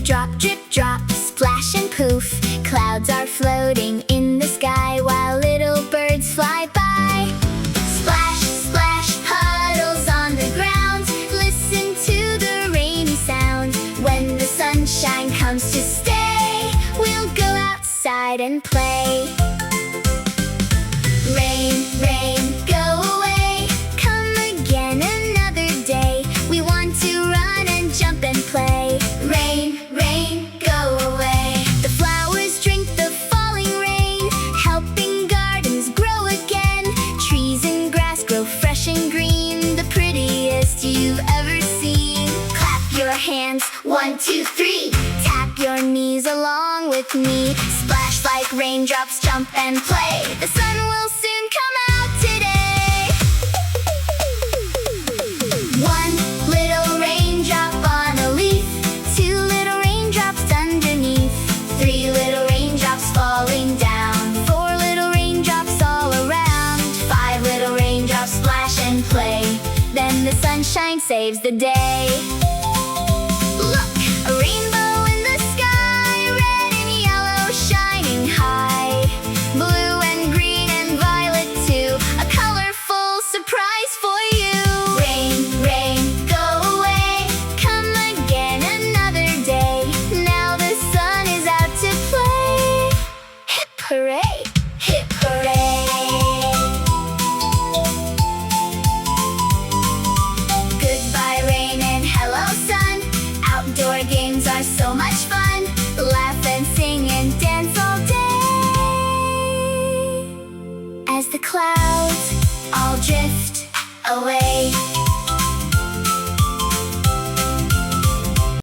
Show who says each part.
Speaker 1: drop, drip, drop, splash and poof. Clouds are floating in the sky while little birds fly by. Splash, splash, puddles on the ground. Listen to the rainy sound. When the sunshine comes to stay, we'll go outside and play. Rain, rain, go away. Come again another day. We want to run and jump and play. Rain, rain, go away. The flowers drink the falling rain, helping gardens grow again. Trees and grass grow fresh and green, the prettiest you've ever seen. Clap your hands, 1, 2, 3. Tap your knees along with me. Splash like raindrops, jump and play. The sun will soon come out today. 1 little raindrop on a leaf, 2 little raindrops underneath, 3 little raindrops falling down, 4 little raindrops all around, 5 little raindrops splash and play. Then the sunshine saves the day. Look, a rainbow in the sky, red and yellow shining high, blue and green and violet too, a colorful surprise for you. Rain, rain, go away. Come again another day. Now the sun is out to play. Hip hooray, hip hooray. Goodbye rain and hello sun. Outdoor games are so much fun. Laugh and sing and dance all day as the clouds all drift away.